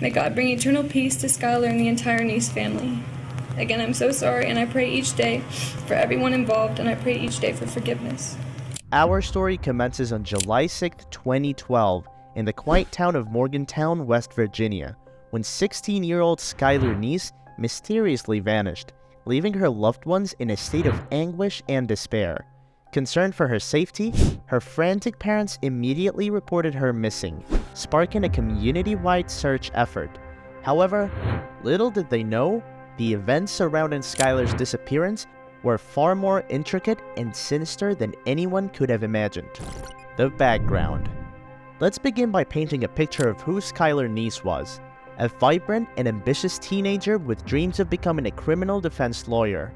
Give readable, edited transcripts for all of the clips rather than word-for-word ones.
May God bring eternal peace to Skylar and the entire Neese family. Again, I'm so sorry, and I pray each day for everyone involved, and I pray each day for forgiveness. Our story commences on July 6, 2012, in the quiet town of Morgantown, West Virginia, when 16-year-old Skylar Neese mysteriously vanished, leaving her loved ones in a state of anguish and despair. Concerned for her safety, her frantic parents immediately reported her missing, sparking a community-wide search effort. However, little did they know, the events surrounding Skylar's disappearance were far more intricate and sinister than anyone could have imagined. The background. Let's begin by painting a picture of who Skylar Neese was. A vibrant and ambitious teenager with dreams of becoming a criminal defense lawyer.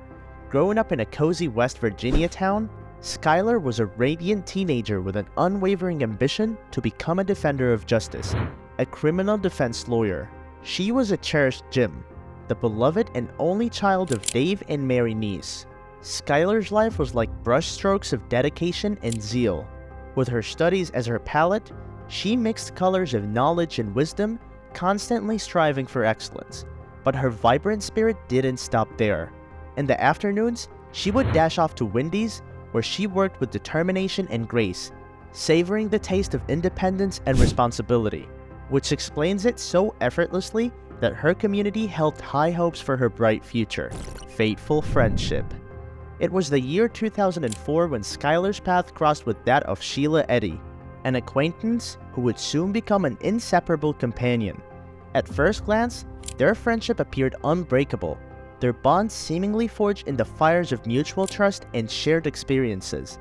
Growing up in a cozy West Virginia town, Skylar was a radiant teenager with an unwavering ambition to become a defender of justice, a criminal defense lawyer. She was a cherished gem, the beloved and only child of Dave and Mary Neese. Skylar's life was like brushstrokes of dedication and zeal. With her studies as her palette, she mixed colors of knowledge and wisdom, constantly striving for excellence. But her vibrant spirit didn't stop there. In the afternoons, she would dash off to Wendy's, where she worked with determination and grace, savoring the taste of independence and responsibility, which explains it so effortlessly that her community held high hopes for her bright future. Fateful friendship. It was the year 2004 when Skylar's path crossed with that of Sheila Eddy, an acquaintance who would soon become an inseparable companion. At first glance, their friendship appeared unbreakable, their bond seemingly forged in the fires of mutual trust and shared experiences.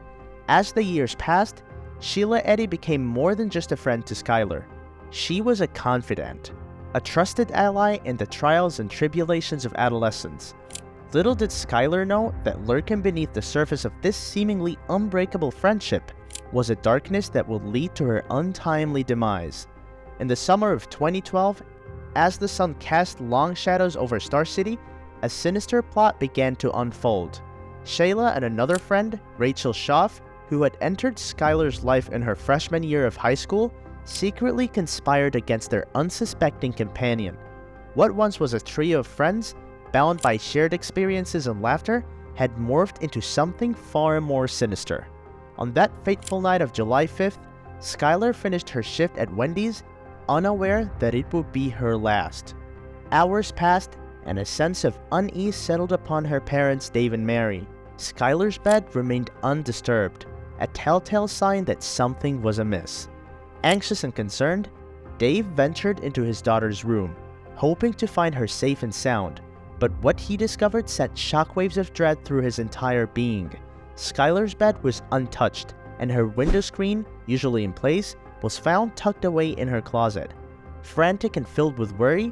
As the years passed, Sheila Eddy became more than just a friend to Skylar. She was a confidant, a trusted ally in the trials and tribulations of adolescence. Little did Skylar know that lurking beneath the surface of this seemingly unbreakable friendship was a darkness that would lead to her untimely demise. In the summer of 2012, as the sun cast long shadows over Star City, a sinister plot began to unfold. Shayla and another friend, Rachel Schaff, who had entered Skylar's life in her freshman year of high school, secretly conspired against their unsuspecting companion. What once was a trio of friends, bound by shared experiences and laughter, had morphed into something far more sinister. On that fateful night of July 5th, Skylar finished her shift at Wendy's, unaware that it would be her last. Hours passed, and a sense of unease settled upon her parents, Dave and Mary. Skylar's bed remained undisturbed, a telltale sign that something was amiss. Anxious and concerned, Dave ventured into his daughter's room, hoping to find her safe and sound, but what he discovered sent shockwaves of dread through his entire being. Skylar's bed was untouched, and her window screen, usually in place, was found tucked away in her closet. Frantic and filled with worry,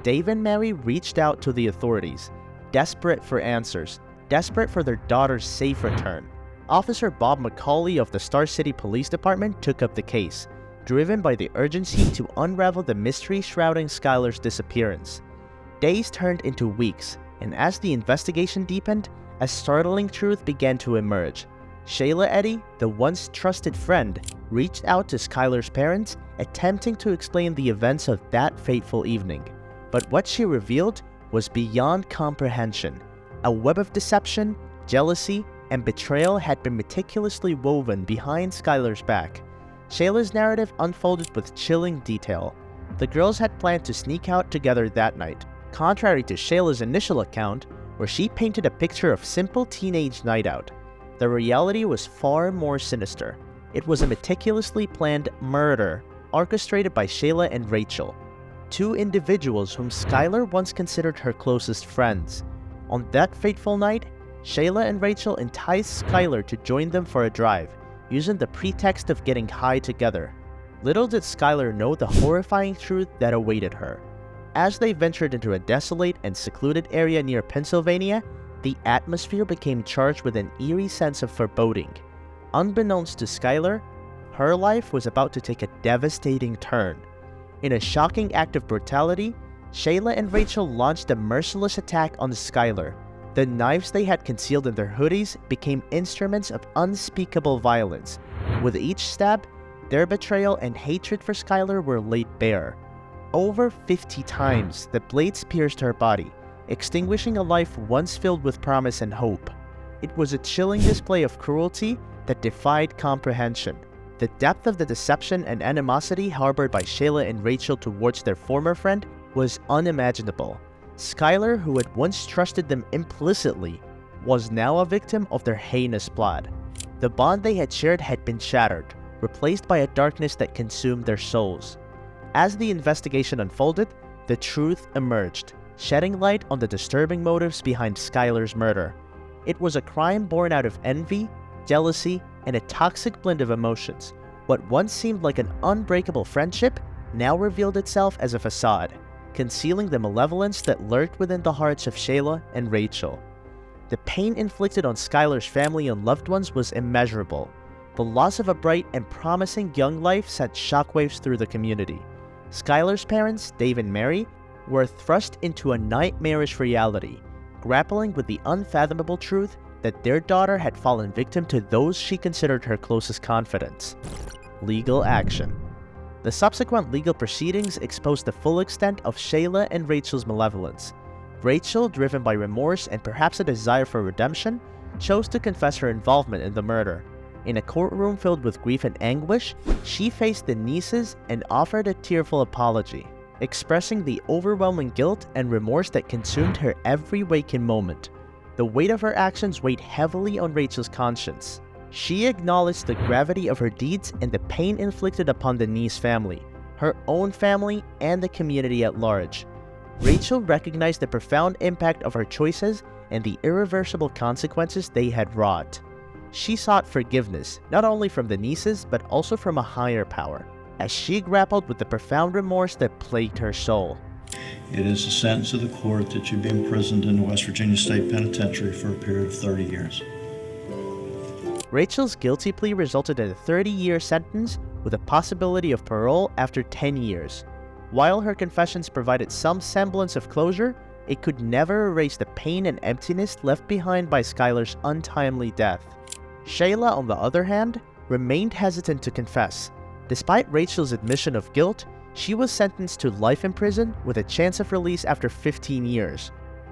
Dave and Mary reached out to the authorities, desperate for answers, desperate for their daughter's safe return. Officer Bob McCauley of the Star City Police Department took up the case, driven by the urgency to unravel the mystery shrouding Skylar's disappearance. Days turned into weeks, and as the investigation deepened, a startling truth began to emerge. Shayla Eddy, the once trusted friend, reached out to Skylar's parents, attempting to explain the events of that fateful evening. But what she revealed was beyond comprehension. A web of deception, jealousy, and betrayal had been meticulously woven behind Skylar's back. Shayla's narrative unfolded with chilling detail. The girls had planned to sneak out together that night, contrary to Shayla's initial account, where she painted a picture of simple teenage night out. The reality was far more sinister. It was a meticulously planned murder, orchestrated by Shayla and Rachel, two individuals whom Skylar once considered her closest friends. On that fateful night, Shayla and Rachel enticed Skylar to join them for a drive, using the pretext of getting high together. Little did Skylar know the horrifying truth that awaited her. As they ventured into a desolate and secluded area near Pennsylvania, the atmosphere became charged with an eerie sense of foreboding. Unbeknownst to Skylar, her life was about to take a devastating turn. In a shocking act of brutality, Shayla and Rachel launched a merciless attack on Skylar. The knives they had concealed in their hoodies became instruments of unspeakable violence. With each stab, their betrayal and hatred for Skylar were laid bare. over 50 times, the blades pierced her body, extinguishing a life once filled with promise and hope. It was a chilling display of cruelty that defied comprehension. The depth of the deception and animosity harbored by Shayla and Rachel towards their former friend was unimaginable. Skylar, who had once trusted them implicitly, was now a victim of their heinous plot. The bond they had shared had been shattered, replaced by a darkness that consumed their souls. As the investigation unfolded, the truth emerged, shedding light on the disturbing motives behind Skylar's murder. It was a crime born out of envy, jealousy, and a toxic blend of emotions. What once seemed like an unbreakable friendship now revealed itself as a facade, concealing the malevolence that lurked within the hearts of Shayla and Rachel. The pain inflicted on Skylar's family and loved ones was immeasurable. The loss of a bright and promising young life sent shockwaves through the community. Skylar's parents, Dave and Mary, were thrust into a nightmarish reality, grappling with the unfathomable truth that their daughter had fallen victim to those she considered her closest confidants. Legal action. The subsequent legal proceedings exposed the full extent of Shayla and Rachel's malevolence. Rachel, driven by remorse and perhaps a desire for redemption, chose to confess her involvement in the murder. In a courtroom filled with grief and anguish, she faced the Neeses and offered a tearful apology, expressing the overwhelming guilt and remorse that consumed her every waking moment. The weight of her actions weighed heavily on Rachel's conscience. She acknowledged the gravity of her deeds and the pain inflicted upon the Neese family, her own family, and the community at large. Rachel recognized the profound impact of her choices and the irreversible consequences they had wrought. She sought forgiveness, not only from the Neeses, but also from a higher power, as she grappled with the profound remorse that plagued her soul. It is the sentence of the court that you be imprisoned in the West Virginia State Penitentiary for a period of 30 years. Rachel's guilty plea resulted in a 30-year sentence with a possibility of parole after 10 years. While her confessions provided some semblance of closure, it could never erase the pain and emptiness left behind by Skylar's untimely death. Shayla, on the other hand, remained hesitant to confess. Despite Rachel's admission of guilt, she was sentenced to life in prison with a chance of release after 15 years.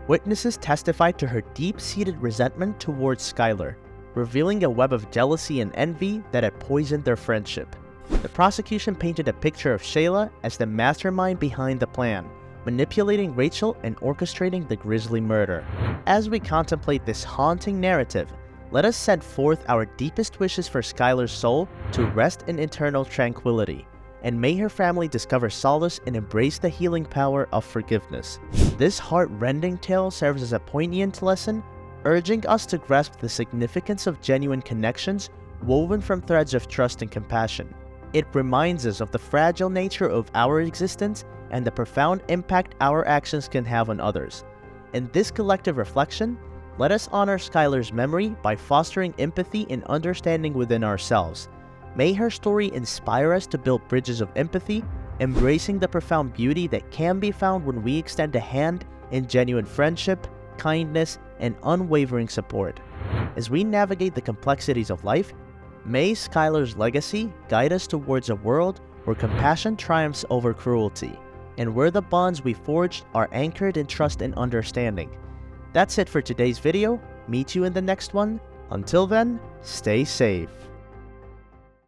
Witnesses testified to her deep-seated resentment towards Skylar, revealing a web of jealousy and envy that had poisoned their friendship. The prosecution painted a picture of Shayla as the mastermind behind the plan, manipulating Rachel and orchestrating the grisly murder. As we contemplate this haunting narrative, let us send forth our deepest wishes for Skylar's soul to rest in eternal tranquility, and may her family discover solace and embrace the healing power of forgiveness. This heart-rending tale serves as a poignant lesson, urging us to grasp the significance of genuine connections woven from threads of trust and compassion. It reminds us of the fragile nature of our existence and the profound impact our actions can have on others. In this collective reflection, let us honor Skylar's memory by fostering empathy and understanding within ourselves. May her story inspire us to build bridges of empathy, embracing the profound beauty that can be found when we extend a hand in genuine friendship, kindness, and unwavering support. As we navigate the complexities of life, may Skylar's legacy guide us towards a world where compassion triumphs over cruelty, and where the bonds we forged are anchored in trust and understanding. That's it for today's video. Meet you in the next one. Until then, stay safe.